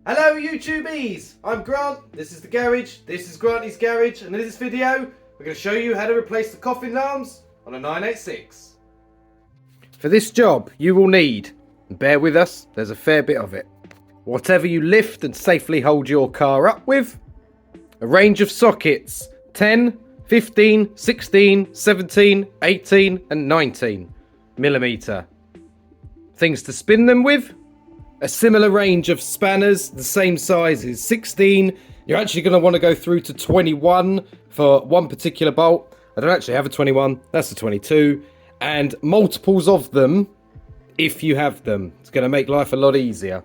Hello YouTubies, I'm Grant, this is the garage, this is Granty's garage, and in this video we're going to show you how to replace the coffin arms on a 986. For this job you will need, and bear with us, there's a fair bit of it, whatever you lift and safely hold your car up with, a range of sockets, 10, 15, 16, 17, 18 and 19 millimeter. Things to spin them with, a similar range of spanners, the same sizes, 16. You're actually going to want to go through to 21 for one particular bolt. I don't actually have a 21, that's a 22. And multiples of them if you have them. It's going to make life a lot easier.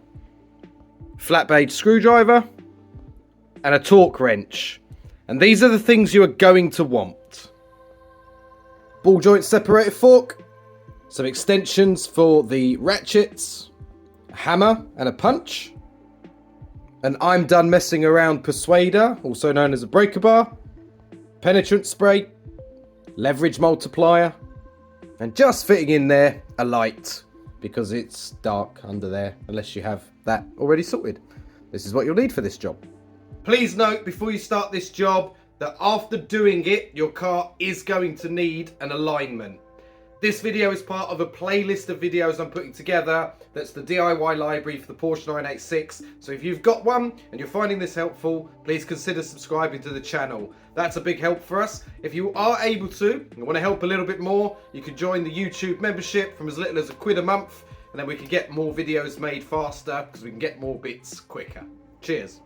Flat blade screwdriver and a torque wrench. And these are the things you are going to want. Ball joint separator fork, some extensions for the ratchets, a hammer and a punch, an I'm done messing around persuader, also known as a breaker bar, penetrant spray, leverage multiplier, and just fitting in there a light because it's dark under there unless you have that already sorted. This is what you'll need for this job. Please note before you start this job that after doing it, your car is going to need an alignment. This video is part of a playlist of videos I'm putting together that's the DIY library for the Porsche 986. So if you've got one and you're finding this helpful, please consider subscribing to the channel. That's a big help for us. If you are able to and want to help a little bit more, you can join the YouTube membership from as little as £1 a month, and then we can get more videos made faster because we can get more bits quicker. Cheers.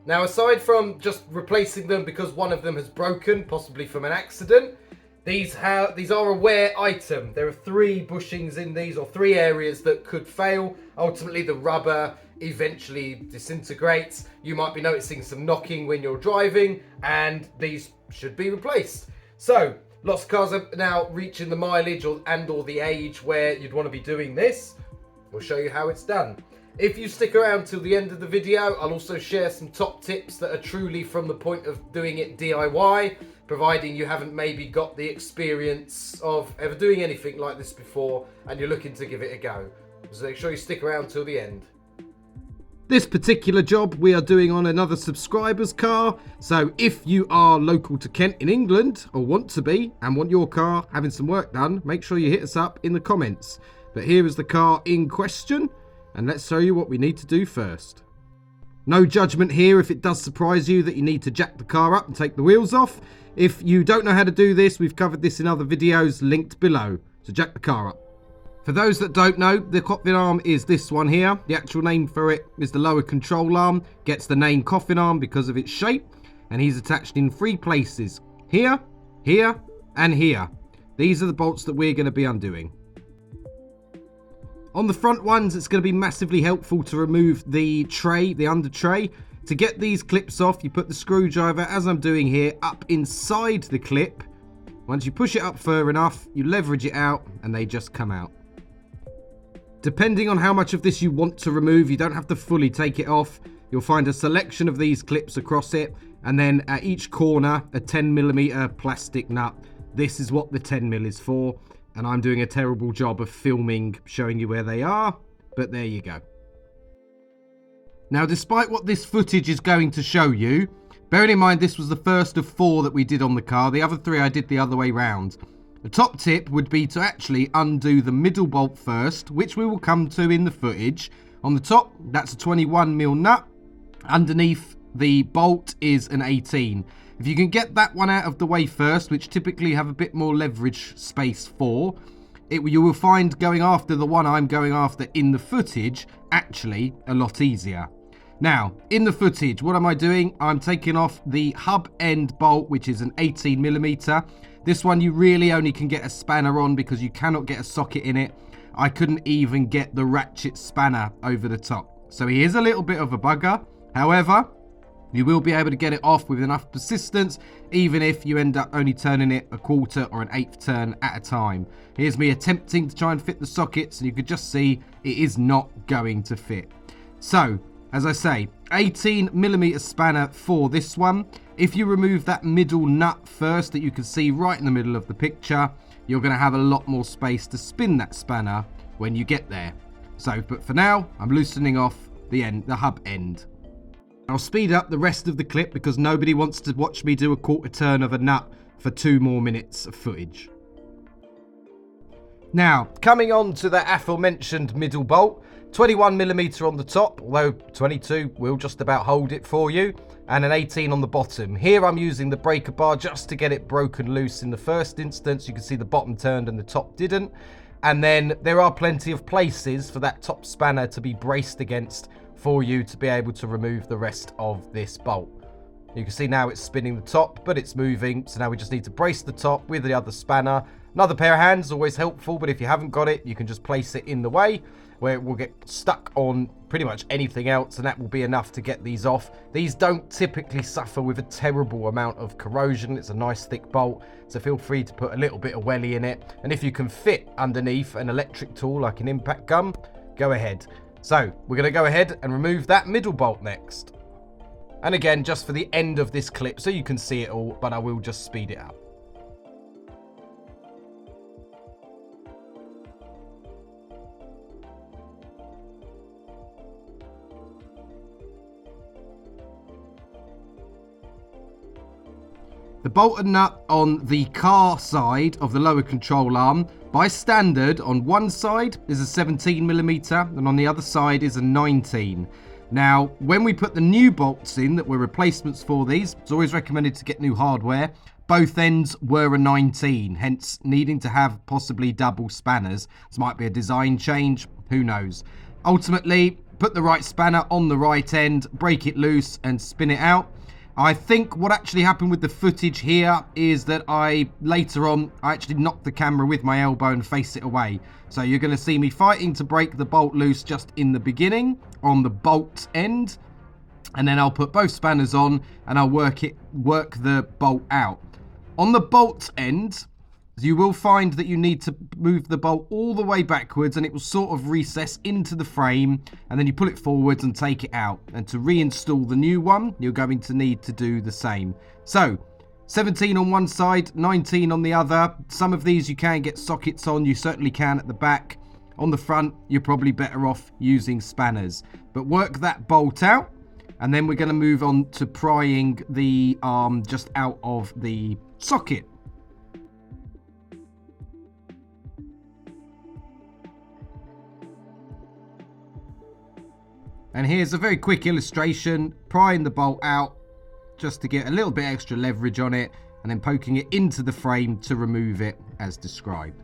Now, aside from just replacing them because one of them has broken, possibly from an accident, these are a wear item. There are 3 bushings in these, or 3 areas that could fail. Ultimately, the rubber eventually disintegrates. You might be noticing some knocking when you're driving, and these should be replaced. So, lots of cars are now reaching the mileage or the age where you'd want to be doing this. We'll show you how it's done. If you stick around till the end of the video, I'll also share some top tips that are truly from the point of doing it DIY, providing you haven't maybe got the experience of ever doing anything like this before and you're looking to give it a go. So make sure you stick around till the end. This particular job we are doing on another subscriber's car, so if you are local to Kent in England, or want to be, and want your car having some work done, make sure you hit us up in the comments. But here is the car in question, and let's show you what we need to do first. No judgment here if it does surprise you that you need to jack the car up and take the wheels off. If you don't know how to do this, we've covered this in other videos linked below. So jack the car up. For those that don't know, the coffin arm is this one here. The actual name for it is the lower control arm. Gets the name coffin arm because of its shape. And he's attached in 3 places. Here, here, and here. These are the bolts that we're going to be undoing. On the front ones, it's going to be massively helpful to remove the tray, the under tray. To get these clips off, you put the screwdriver, as I'm doing here, up inside the clip. Once you push it up far enough, you leverage it out, and they just come out. Depending on how much of this you want to remove, you don't have to fully take it off. You'll find a selection of these clips across it, and then at each corner, a 10mm plastic nut. This is what the 10mm is for. And I'm doing a terrible job of filming, showing you where they are, but there you go. Now, despite what this footage is going to show you, bearing in mind this was the first of 4 that we did on the car, the other 3 I did the other way round. The top tip would be to actually undo the middle bolt first, which we will come to in the footage. On the top, that's a 21mm nut. Underneath the bolt is an 18. If you can get that one out of the way first, which typically have a bit more leverage space for, you will find going after the one I'm going after in the footage actually a lot easier. Now, in the footage, what am I doing? I'm taking off the hub end bolt, which is an 18mm. This one you really only can get a spanner on because you cannot get a socket in it. I couldn't even get the ratchet spanner over the top. So he is a little bit of a bugger. However, you will be able to get it off with enough persistence, even if you end up only turning it a quarter or an 1/8 turn at a time. Here's me attempting to try and fit the sockets, and you could just see it is not going to fit. So, as I say, 18mm spanner for this one. If you remove that middle nut first that you can see right in the middle of the picture, you're going to have a lot more space to spin that spanner when you get there. So, but for now, I'm loosening off the hub end. I'll speed up the rest of the clip because nobody wants to watch me do a quarter turn of a nut for 2 more minutes of footage. Now, coming on to the aforementioned middle bolt, 21mm on the top, although 22 will just about hold it for you, and an 18 on the bottom. Here I'm using the breaker bar just to get it broken loose in the first instance. You can see the bottom turned and the top didn't. And then there are plenty of places for that top spanner to be braced against for you to be able to remove the rest of this bolt. You can see now it's spinning the top, but it's moving. So now we just need to brace the top with the other spanner. Another pair of hands, always helpful, but if you haven't got it, you can just place it in the way where it will get stuck on pretty much anything else, and that will be enough to get these off. These don't typically suffer with a terrible amount of corrosion. It's a nice thick bolt, so feel free to put a little bit of welly in it. And if you can fit underneath an electric tool like an impact gun, go ahead. So we're going to go ahead and remove that middle bolt next. And again, just for the end of this clip so you can see it all, but I will just speed it up. The bolt and nut on the car side of the lower control arm, by standard, on one side is a 17mm and on the other side is a 19. Now, when we put the new bolts in that were replacements for these, it's always recommended to get new hardware. Both ends were a 19, hence needing to have possibly double spanners. This might be a design change, who knows. Ultimately, put the right spanner on the right end, break it loose and spin it out. I think what actually happened with the footage here is that later on, I actually knocked the camera with my elbow and faced it away. So you're going to see me fighting to break the bolt loose just in the beginning on the bolt end. And then I'll put both spanners on and I'll work the bolt out. On the bolt end, you will find that you need to move the bolt all the way backwards and it will sort of recess into the frame, and then you pull it forwards and take it out. And to reinstall the new one, you're going to need to do the same. So 17 on one side, 19 on the other. Some of these you can get sockets on, you certainly can at the back. On the front, you're probably better off using spanners. But work that bolt out, and then we're going to move on to prying the arm just out of the socket. And here's a very quick illustration, prying the bolt out just to get a little bit extra leverage on it, and then poking it into the frame to remove it as described.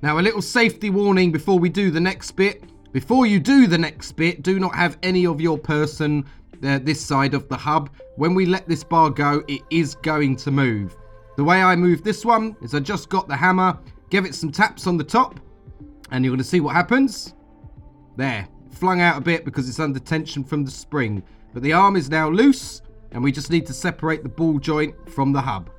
Now, a little safety warning before we do the next bit. Before you do the next bit, do not have any of your person this side of the hub. When we let this bar go, it is going to move. The way I move this one is I just got the hammer, give it some taps on the top, and you're going to see what happens. There. Flung out a bit because it's under tension from the spring, but the arm is now loose and we just need to separate the ball joint from the hub.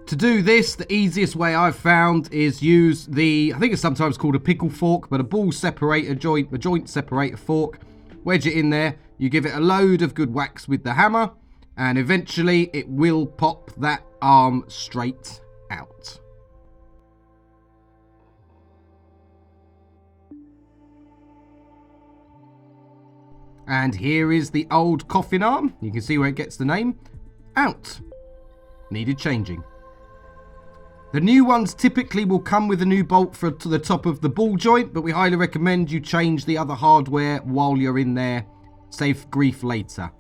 To do this, the easiest way I've found is use I think it's sometimes called a pickle fork, but a ball separator joint, a joint separator fork. Wedge it in there, you give it a load of good whacks with the hammer, and eventually it will pop that arm straight out. And here is the old Coffin arm. You can see where it gets the name. Out. Needed changing. The new ones typically will come with a new bolt to the top of the ball joint, but we highly recommend you change the other hardware while you're in there. Save grief later.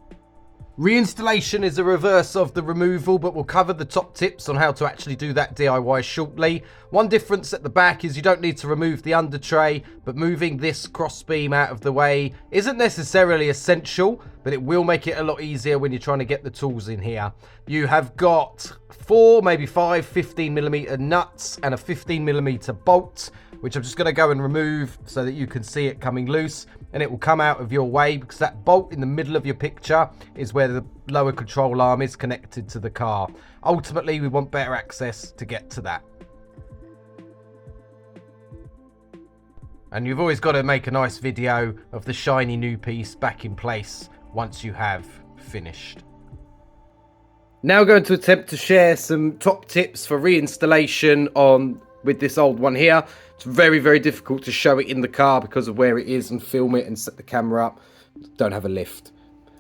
Reinstallation is a reverse of the removal, but we'll cover the top tips on how to actually do that DIY shortly. One difference at the back is you don't need to remove the under tray, but moving this crossbeam out of the way isn't necessarily essential, but it will make it a lot easier when you're trying to get the tools in here. You have got 4, maybe 5 15mm nuts and a 15mm bolt, which I'm just going to go and remove so that you can see it coming loose, and it will come out of your way because that bolt in the middle of your picture is where the lower control arm is connected to the car. Ultimately, we want better access to get to that. And you've always got to make a nice video of the shiny new piece back in place once you have finished. Now going to attempt to share some top tips for reinstallation on with this old one here. It's very, very difficult to show it in the car because of where it is and film it and set the camera up. Don't have a lift.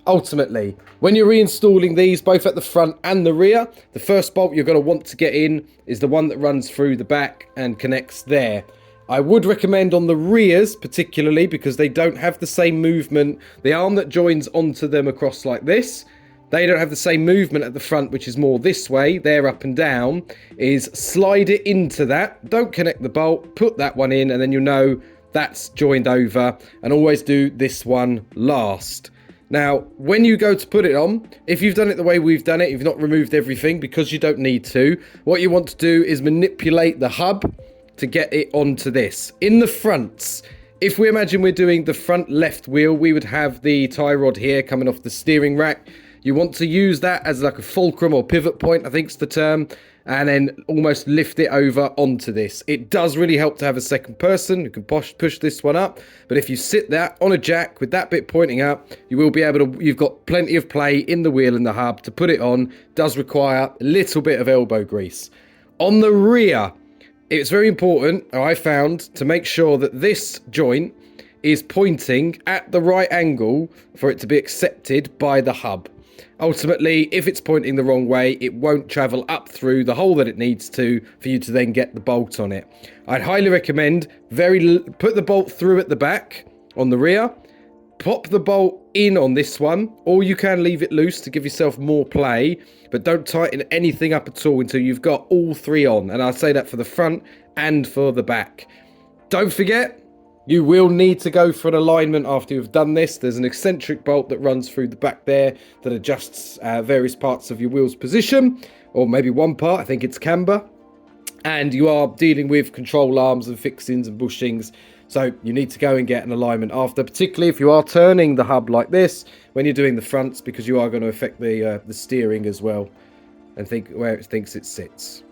Ultimately, when you're reinstalling these, both at the front and the rear, the first bolt you're going to want to get in is the one that runs through the back and connects there. I would recommend on the rears, particularly because they don't have the same movement. The arm that joins onto them across like this, they don't have the same movement at the front, which is more this way. They're up and down. Is slide it into that. Don't connect the bolt. Put that one in, and then you'll know that's joined over. And always do this one last. Now, when you go to put it on, if you've done it the way we've done it, you've not removed everything because you don't need to. What you want to do is manipulate the hub to get it onto this. In the fronts, if we imagine we're doing the front left wheel, we would have the tie rod here coming off the steering rack. You want to use that as like a fulcrum or pivot point, I think's the term, and then almost lift it over onto this. It does really help to have a second person who can push this one up, but if you sit that on a jack with that bit pointing up, you will be able to, you've got plenty of play in the wheel and the hub to put it on. Does require a little bit of elbow grease. On the rear, it's very important, I found, to make sure that this joint is pointing at the right angle for it to be accepted by the hub. Ultimately, if it's pointing the wrong way, it won't travel up through the hole that it needs to for you to then get the bolt on it. I'd highly recommend put the bolt through at the back on the rear, pop the bolt in on this one, or you can leave it loose to give yourself more play, but don't tighten anything up at all until you've got all three on. And I say that for the front and for the back. Don't forget, you will need to go for an alignment after you've done this. There's an eccentric bolt that runs through the back there that adjusts various parts of your wheel's position, or maybe one part, I think it's camber. And you are dealing with control arms and fixings and bushings, so you need to go and get an alignment after, particularly if you are turning the hub like this when you're doing the fronts, because you are going to affect the steering as well and think where it thinks it sits.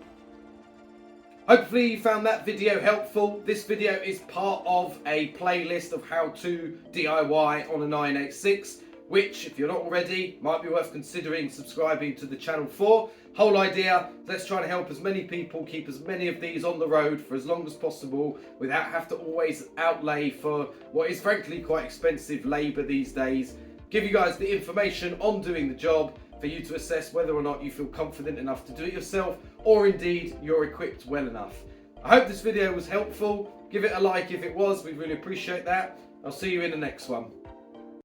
Hopefully you found that video helpful. This video is part of a playlist of how to DIY on a 986, which, if you're not already, might be worth considering subscribing to the channel for. Whole idea, let's try to help as many people keep as many of these on the road for as long as possible without have to always outlay for what is frankly quite expensive labour these days. Give you guys the information on doing the job for you to assess whether or not you feel confident enough to do it yourself, or indeed you're equipped well enough. I hope this video was helpful. Give it a like if it was, we'd really appreciate that. I'll see you in the next one.